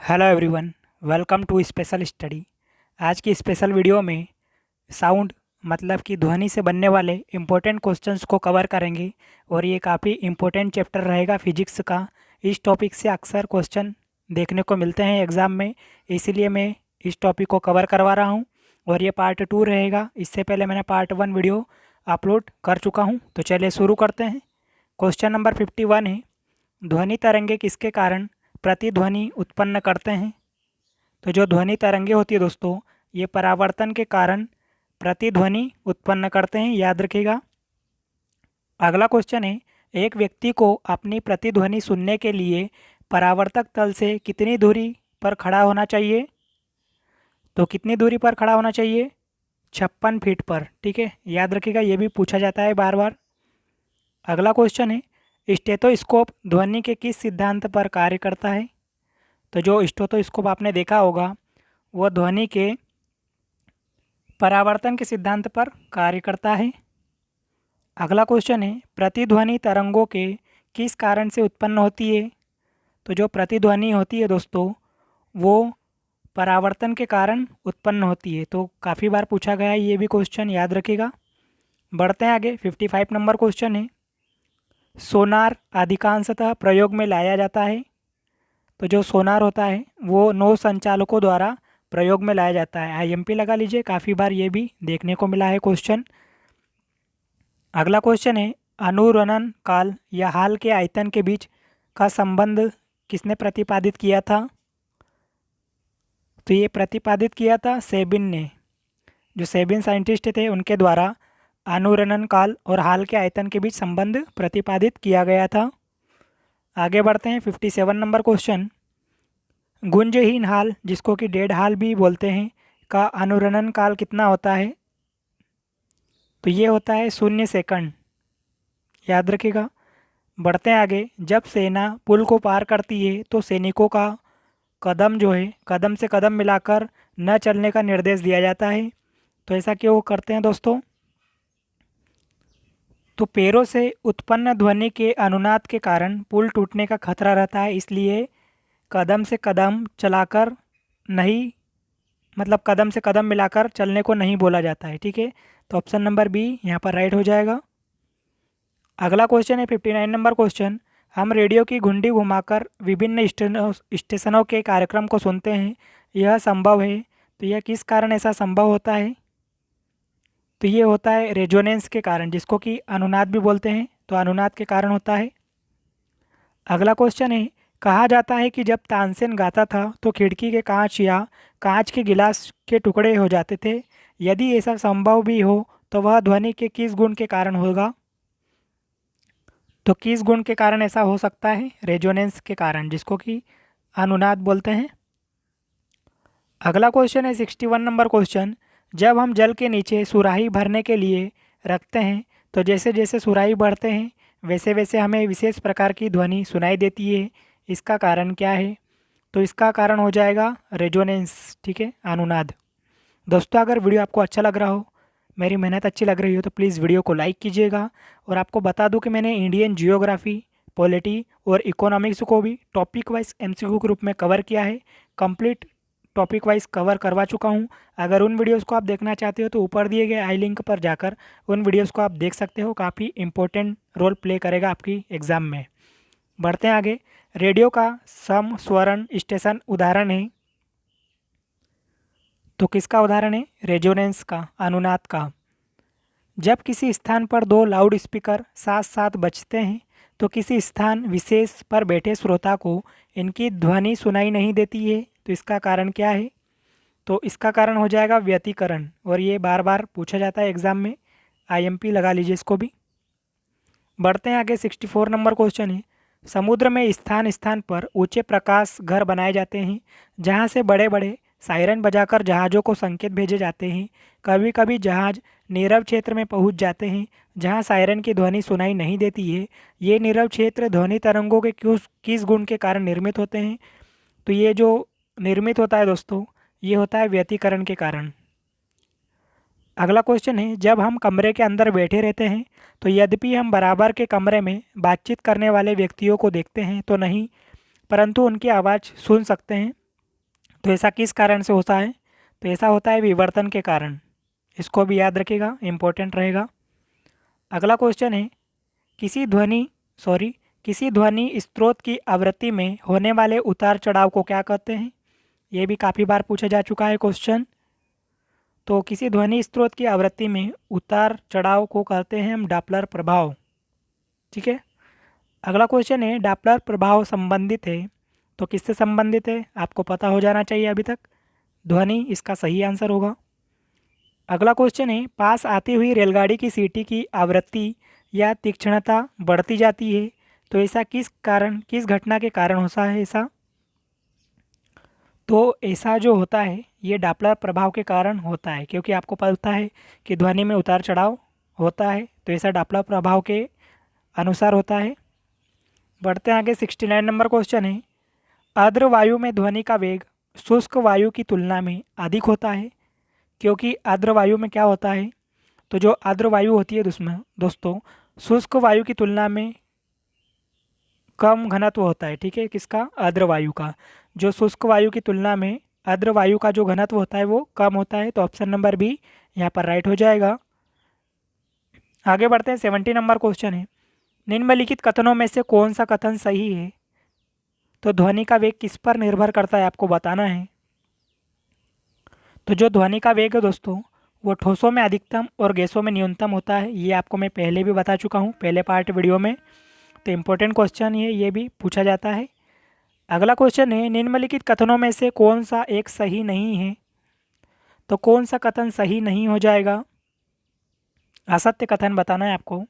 Hello everyone, welcome to special study. आज की special video में साउंड मतलब कि ध्वनि से बनने वाले इम्पोर्टेंट क्वेश्चंस को कवर करेंगे और ये काफ़ी इम्पोर्टेंट चैप्टर रहेगा फिजिक्स का। इस टॉपिक से अक्सर क्वेश्चन देखने को मिलते हैं एग्ज़ाम में, इसीलिए मैं इस टॉपिक को कवर करवा रहा हूँ और ये पार्ट 2 रहेगा। इससे पहले मैंने पार्ट 1 वीडियो अपलोड कर चुका हूँ। तो चलिए शुरू करते हैं। क्वेश्चन नंबर 51 है, ध्वनि तरंगे किसके कारण प्रतिध्वनि उत्पन्न करते हैं? तो जो ध्वनि तरंगे होती है दोस्तों, ये परावर्तन के कारण प्रतिध्वनि उत्पन्न करते हैं, याद रखिएगा। अगला क्वेश्चन है, एक व्यक्ति को अपनी प्रतिध्वनि सुनने के लिए परावर्तक तल से कितनी दूरी पर खड़ा होना चाहिए? तो कितनी दूरी पर खड़ा होना चाहिए? 56 फीट पर। ठीक है, याद रखिएगा, ये भी पूछा जाता है बार बार। अगला क्वेश्चन है, स्टेथोस्कोप ध्वनि के किस सिद्धांत पर कार्य करता है? तो जो स्टेथोस्कोप आपने देखा होगा वह ध्वनि के परावर्तन के सिद्धांत पर कार्य करता है। अगला क्वेश्चन है, प्रतिध्वनि तरंगों के किस कारण से उत्पन्न होती है? तो जो प्रतिध्वनि होती है दोस्तों, वो परावर्तन के कारण उत्पन्न होती है। तो काफ़ी बार पूछा गया है ये भी क्वेश्चन, याद रखिएगा। बढ़ते हैं आगे। 55 नंबर क्वेश्चन है, सोनार अधिकांशतः प्रयोग में लाया जाता है। तो जो सोनार होता है वो नौ संचालकों द्वारा प्रयोग में लाया जाता है। आईएमपी लगा लीजिए, काफ़ी बार ये भी देखने को मिला है क्वेश्चन। अगला क्वेश्चन है, अनुरणन काल या हाल के आयतन के बीच का संबंध किसने प्रतिपादित किया था? तो ये प्रतिपादित किया था सेबिन ने। जो सेबिन साइंटिस्ट थे उनके द्वारा अनुरणन काल और हाल के आयतन के बीच संबंध प्रतिपादित किया गया था। आगे बढ़ते हैं। 57 नंबर क्वेश्चन, गुंजहीन हाल जिसको कि डेड हाल भी बोलते हैं का अनुरणन काल कितना होता है? तो ये होता है 0 सेकंड, याद रखिएगा। बढ़ते हैं आगे। जब सेना पुल को पार करती है तो सैनिकों का कदम जो है कदम से कदम मिलाकर न चलने का निर्देश दिया जाता है। तो ऐसा क्यों करते हैं दोस्तों? तो पैरों से उत्पन्न ध्वनि के अनुनाद के कारण पुल टूटने का खतरा रहता है, इसलिए कदम से कदम चलाकर नहीं, मतलब कदम से कदम मिलाकर चलने को नहीं बोला जाता है। ठीक है, तो ऑप्शन नंबर बी यहाँ पर राइट हो जाएगा। अगला क्वेश्चन है 59 नंबर क्वेश्चन, हम रेडियो की घुंडी घुमाकर विभिन्न स्टेशनों के कार्यक्रम को सुनते हैं, यह संभव है। तो यह किस कारण ऐसा संभव होता है? तो ये होता है रेजोनेंस के कारण, जिसको कि अनुनाद भी बोलते हैं। तो अनुनाद के कारण होता है। अगला क्वेश्चन है, कहा जाता है कि जब तानसेन गाता था तो खिड़की के कांच या कांच के गिलास के टुकड़े हो जाते थे। यदि ऐसा संभव भी हो तो वह ध्वनि के किस गुण के कारण होगा? तो किस गुण के कारण ऐसा हो सकता है? रेजोनेंस के कारण, जिसको कि अनुनाद बोलते हैं। अगला क्वेश्चन है 61 नंबर क्वेश्चन, जब हम जल के नीचे सुराही भरने के लिए रखते हैं तो जैसे जैसे सुराही बढ़ते हैं वैसे वैसे हमें विशेष प्रकार की ध्वनि सुनाई देती है, इसका कारण क्या है? तो इसका कारण हो जाएगा रेजोनेंस। ठीक है, अनुनाद। दोस्तों, अगर वीडियो आपको अच्छा लग रहा हो, मेरी मेहनत अच्छी लग रही हो, तो प्लीज़ वीडियो को लाइक कीजिएगा। और आपको बता दूं कि मैंने इंडियन जियोग्राफी, पॉलिटी और इकोनॉमिक्स को भी टॉपिक वाइज एमसीक्यू के रूप में कवर किया है। कंप्लीट टॉपिक वाइज कवर करवा चुका हूं। अगर उन वीडियोस को आप देखना चाहते हो तो ऊपर दिए गए आई लिंक पर जाकर उन वीडियोस को आप देख सकते हो। काफ़ी इंपॉर्टेंट रोल प्ले करेगा आपकी एग्ज़ाम में। बढ़ते हैं आगे। रेडियो का समस्वरण स्टेशन उदाहरण है। तो किसका उदाहरण है? रेजोनेंस का, अनुनाद का। जब किसी स्थान पर दो लाउड स्पीकर साथ साथ बजते हैं तो किसी स्थान विशेष पर बैठे श्रोता को इनकी ध्वनि सुनाई नहीं देती है। तो इसका कारण क्या है? तो इसका कारण हो जाएगा व्यतिकरण, और ये बार बार पूछा जाता है एग्जाम में। आईएमपी लगा लीजिए इसको भी। बढ़ते हैं आगे। 64 नंबर क्वेश्चन है, समुद्र में स्थान स्थान पर ऊंचे प्रकाश घर बनाए जाते हैं जहां से बड़े बड़े सायरन बजाकर जहाज़ों को संकेत भेजे जाते हैं। कभी कभी जहाज़ नीरव क्षेत्र में पहुंच जाते हैं जहां सायरन की ध्वनि सुनाई नहीं देती है। ये नीरव क्षेत्र ध्वनि तरंगों के किस गुण के कारण निर्मित होते हैं? तो ये जो निर्मित होता है दोस्तों, ये होता है व्यतिकरण के कारण। अगला क्वेश्चन है, जब हम कमरे के अंदर बैठे रहते हैं तो यद्यपि हम बराबर के कमरे में बातचीत करने वाले व्यक्तियों को देखते हैं तो नहीं, परंतु उनकी आवाज़ सुन सकते हैं। तो ऐसा किस कारण से होता है? तो ऐसा होता है विवर्तन के कारण। इसको भी याद रखिएगा, इम्पोर्टेंट रहेगा। अगला क्वेश्चन है, किसी ध्वनि सॉरी किसी ध्वनि स्रोत की आवृत्ति में होने वाले उतार चढ़ाव को क्या कहते हैं? ये भी काफ़ी बार पूछा जा चुका है क्वेश्चन। तो किसी ध्वनि स्रोत की आवृत्ति में उतार चढ़ाव को कहते हैं हम डॉपलर प्रभाव। ठीक है। अगला क्वेश्चन है, डॉपलर प्रभाव संबंधित है तो किससे संबंधित है? आपको पता हो जाना चाहिए अभी तक। ध्वनि इसका सही आंसर होगा। अगला क्वेश्चन है, पास आती हुई रेलगाड़ी की सीटी की आवृत्ति या तीक्ष्णता बढ़ती जाती है तो ऐसा किस घटना के कारण होता है ऐसा? तो ऐसा जो होता है ये डॉपलर प्रभाव के कारण होता है, क्योंकि आपको पता है कि ध्वनि में उतार चढ़ाव होता है, तो ऐसा डॉपलर प्रभाव के अनुसार होता है। बढ़ते हैं आगे। 69 नंबर क्वेश्चन है, आर्द्र वायु में ध्वनि का वेग शुष्क वायु की तुलना में अधिक होता है, क्योंकि आर्द्र वायु में क्या होता है? तो जो आर्द्र वायु होती है उसमें दोस्तों शुष्क वायु की तुलना में कम घनत्व होता है। ठीक है, किसका? आर्द्र वायु का। जो शुष्क वायु की तुलना में आर्द्र वायु का जो घनत्व होता है वो कम होता है। तो ऑप्शन नंबर बी यहाँ पर राइट हो जाएगा। आगे बढ़ते हैं। 70 नंबर क्वेश्चन है, निम्नलिखित कथनों में से कौन सा कथन सही है? तो ध्वनि का वेग किस पर निर्भर करता है आपको बताना है। तो जो ध्वनि का वेग है दोस्तों वो ठोसों में अधिकतम और गैसों में न्यूनतम होता है। ये आपको मैं पहले भी बता चुका हूँ पहले पार्ट वीडियो में। तो इम्पोर्टेंट क्वेश्चन ये भी पूछा जाता है। अगला क्वेश्चन है, निम्नलिखित कथनों में से कौन सा एक सही नहीं है? तो कौन सा कथन सही नहीं हो जाएगा? असत्य कथन बताना है आपको।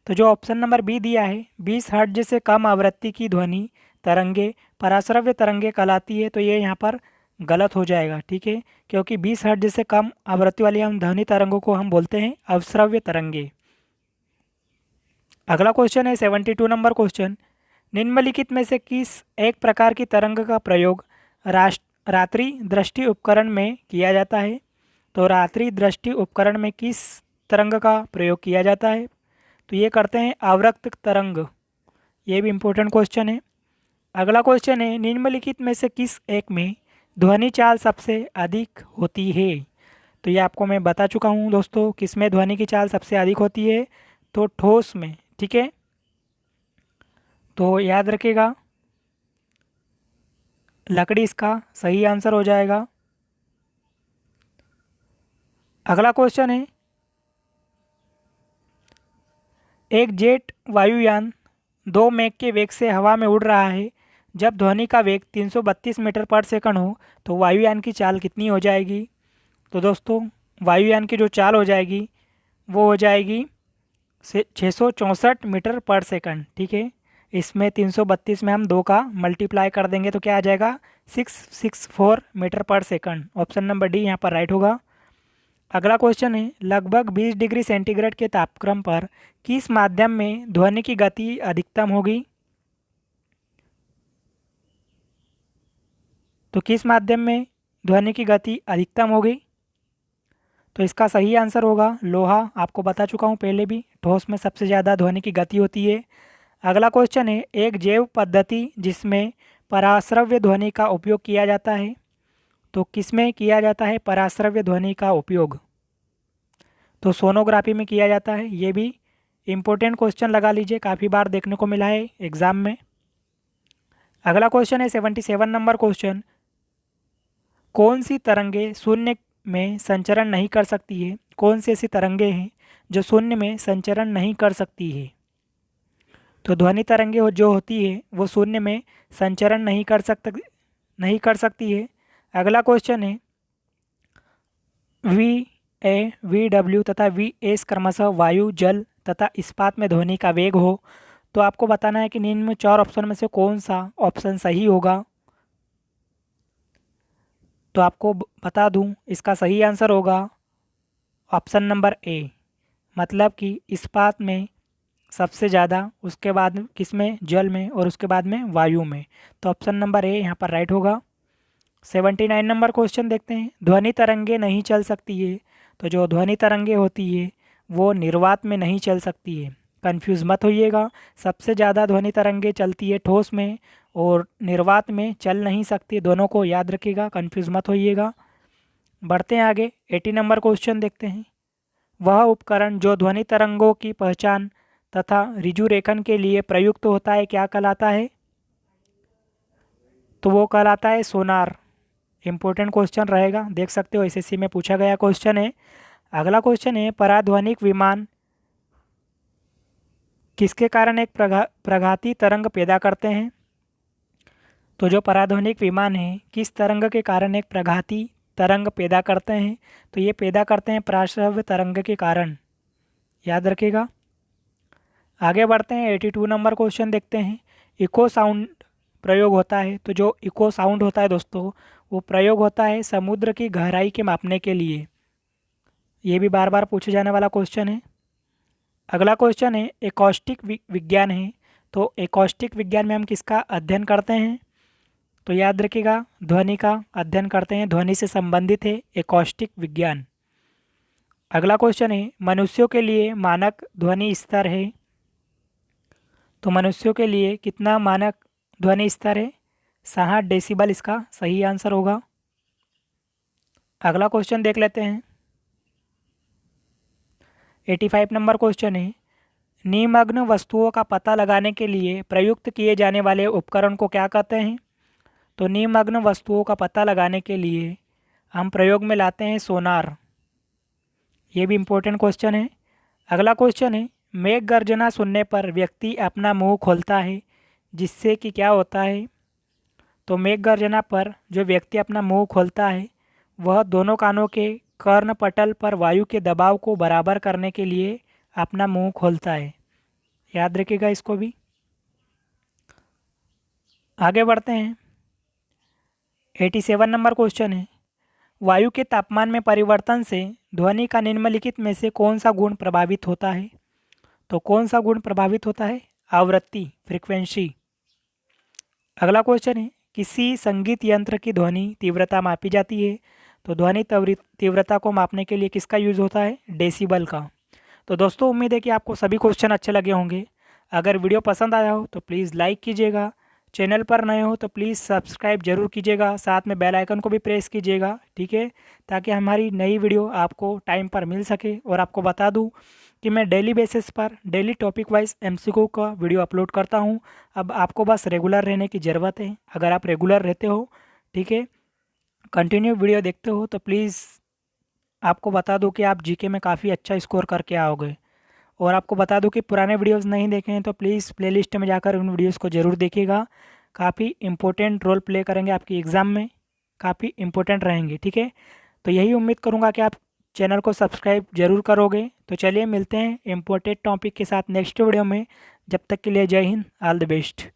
तो जो ऑप्शन नंबर बी दिया है, 20 हर्ट्ज से कम आवृत्ति की ध्वनि तरंगे पराश्रव्य तरंगे कहलाती है, तो ये यहाँ पर गलत हो जाएगा। ठीक है, क्योंकि 20 हर्ट्ज से कम आवृत्ति वाली हम ध्वनि तरंगों को हम बोलते हैं अवश्रव्य तरंगे। अगला क्वेश्चन है 72 नंबर क्वेश्चन, निम्नलिखित में से किस एक प्रकार की तरंग का प्रयोग रात्रि दृष्टि उपकरण में किया जाता है? तो रात्रि दृष्टि उपकरण में किस तरंग का प्रयोग किया जाता है? तो ये करते हैं आवर्त तरंग। ये भी इम्पोर्टेंट क्वेश्चन है। अगला क्वेश्चन है, निम्नलिखित में से किस एक में ध्वनि चाल सबसे अधिक होती है? तो ये आपको मैं बता चुका हूँ दोस्तों, किस में ध्वनि की चाल सबसे अधिक होती है? तो ठोस में। ठीक है, तो याद रखिएगा लकड़ी इसका सही आंसर हो जाएगा। अगला क्वेश्चन है, एक जेट वायुयान 2 मैक के वेग से हवा में उड़ रहा है। जब ध्वनि का वेग 332 मीटर पर सेकंड हो तो वायुयान की चाल कितनी हो जाएगी? तो दोस्तों वायुयान की जो चाल हो जाएगी वो हो जाएगी 664 मीटर पर सेकंड। ठीक है, इसमें 332 में हम 2 का मल्टीप्लाई कर देंगे तो क्या आ जाएगा? 664 मीटर पर सेकंड। ऑप्शन नंबर डी यहाँ पर राइट होगा। अगला क्वेश्चन है, लगभग 20 डिग्री सेंटीग्रेड के तापक्रम पर किस माध्यम में ध्वनि की गति अधिकतम होगी? तो किस माध्यम में ध्वनि की गति अधिकतम होगी? तो इसका सही आंसर होगा लोहा। आपको बता चुका हूँ पहले भी, ठोस में सबसे ज़्यादा ध्वनि की गति होती है। अगला क्वेश्चन है, एक जैव पद्धति जिसमें पराश्रव्य ध्वनि का उपयोग किया जाता है। तो किसमें किया जाता है पराश्रव्य ध्वनि का उपयोग? तो सोनोग्राफी में किया जाता है। ये भी इम्पोर्टेंट क्वेश्चन लगा लीजिए, काफ़ी बार देखने को मिला है एग्ज़ाम में। अगला क्वेश्चन है 77 नंबर क्वेश्चन, कौन सी तरंगे शून्य में संचरण नहीं कर सकती है? कौन सी ऐसी तरंगे हैं जो शून्य में संचरण नहीं कर सकती है? तो ध्वनि तरंगे जो होती है वो शून्य में संचरण नहीं कर सकती है। अगला क्वेश्चन है, वी ए वी डब्ल्यू तथा वी एस क्रमशः वायु जल तथा इस्पात में ध्वनि का वेग हो। तो आपको बताना है कि निम्न में 4 ऑप्शन में से कौन सा ऑप्शन सही होगा। तो आपको बता दूं इसका सही आंसर होगा ऑप्शन नंबर ए, मतलब कि इस्पात में सबसे ज़्यादा, उसके बाद किस में? जल में, और उसके बाद में वायु में। तो ऑप्शन नंबर ए यहाँ पर राइट होगा। 79 नंबर क्वेश्चन देखते हैं, ध्वनि तरंगे नहीं चल सकती है। तो जो ध्वनि तरंगे होती है वो निर्वात में नहीं चल सकती है। कंफ्यूज मत होइएगा, सबसे ज़्यादा ध्वनि तरंगे चलती है ठोस में और निर्वात में चल नहीं सकती, दोनों को याद रखिएगा, कंफ्यूज मत होइएगा। बढ़ते हैं आगे, 80 नंबर क्वेश्चन देखते हैं। वह उपकरण जो ध्वनि तरंगों की पहचान तथा ऋजु रेखन के लिए प्रयुक्त होता है क्या कहलाता है? तो वो कहलाता है सोनार। इंपॉर्टेंट क्वेश्चन रहेगा, देख सकते हो एसएससी में पूछा गया क्वेश्चन है। अगला क्वेश्चन है, पराध्वनिक विमान किसके कारण एक प्रघाती तरंग पैदा करते हैं? तो जो पराध्वनिक विमान है किस तरंग के कारण एक प्रघाती तरंग पैदा करते हैं? तो ये पैदा करते हैं पराश्रव्य तरंग के कारण, याद रखिएगा। आगे बढ़ते हैं, 82 नंबर क्वेश्चन देखते हैं। इको साउंड प्रयोग होता है, तो जो इको साउंड होता है दोस्तों वो प्रयोग होता है समुद्र की गहराई के मापने के लिए। ये भी बार बार पूछे जाने वाला क्वेश्चन है। अगला क्वेश्चन है, एकॉस्टिक विज्ञान है, तो एकॉस्टिक विज्ञान में हम किसका अध्ययन करते हैं? तो याद रखिएगा, ध्वनि का अध्ययन करते हैं, ध्वनि से संबंधित है एकॉस्टिक विज्ञान। अगला क्वेश्चन है, मनुष्यों के लिए मानक ध्वनि स्तर है, तो मनुष्यों के लिए कितना मानक ध्वनि स्तर है? 60 डेसिबल इसका सही आंसर होगा। अगला क्वेश्चन देख लेते हैं, 85 नंबर क्वेश्चन है, निमग्न वस्तुओं का पता लगाने के लिए प्रयुक्त किए जाने वाले उपकरण को क्या कहते हैं? तो निमग्न वस्तुओं का पता लगाने के लिए हम प्रयोग में लाते हैं सोनार। ये भी इम्पोर्टेंट क्वेश्चन है। अगला क्वेश्चन है, मेघ गर्जना सुनने पर व्यक्ति अपना मुंह खोलता है जिससे कि क्या होता है? तो मेघ गर्जना पर जो व्यक्ति अपना मुंह खोलता है वह दोनों कानों के कर्णपटल पर वायु के दबाव को बराबर करने के लिए अपना मुंह खोलता है, याद रखिएगा इसको भी। आगे बढ़ते हैं, 87 नंबर क्वेश्चन है, वायु के तापमान में परिवर्तन से ध्वनि का निम्नलिखित में से कौन सा गुण प्रभावित होता है? तो कौन सा गुण प्रभावित होता है? आवृत्ति, फ्रीक्वेंसी। अगला क्वेश्चन है, किसी संगीत यंत्र की ध्वनि तीव्रता मापी जाती है, तो ध्वनि तीव्रता को मापने के लिए किसका यूज़ होता है? डेसिबल का। तो दोस्तों उम्मीद है कि आपको सभी क्वेश्चन अच्छे लगे होंगे। अगर वीडियो पसंद आया हो तो प्लीज़ लाइक कीजिएगा, चैनल पर नए हो तो प्लीज़ सब्सक्राइब जरूर कीजिएगा, साथ में बेल आइकन को भी प्रेस कीजिएगा, ठीक है, ताकि हमारी नई वीडियो आपको टाइम पर मिल सके। और आपको बता दूं कि मैं डेली बेसिस पर डेली टॉपिक वाइज एमसीक्यू का वीडियो अपलोड करता हूं। अब आपको बस रेगुलर रहने की ज़रूरत है। अगर आप रेगुलर रहते हो, ठीक है, कंटिन्यू वीडियो देखते हो, तो प्लीज़ आपको बता दूं कि आप जीके में काफ़ी अच्छा स्कोर करके आओगे। और आपको बता दूं कि पुराने वीडियोस नहीं देखे हैं तो प्लीज़ प्लेलिस्ट में जाकर उन वीडियोस को ज़रूर देखिएगा। काफ़ी इंपॉर्टेंट रोल प्ले करेंगे आपकी एग्ज़ाम में, काफ़ी इंपॉर्टेंट रहेंगे, ठीक है। तो यही उम्मीद करूँगा कि आप चैनल को सब्सक्राइब जरूर करोगे। तो चलिए मिलते हैं इम्पोर्टेंट टॉपिक के साथ नेक्स्ट वीडियो में। जब तक के लिए जय हिंद, ऑल द बेस्ट।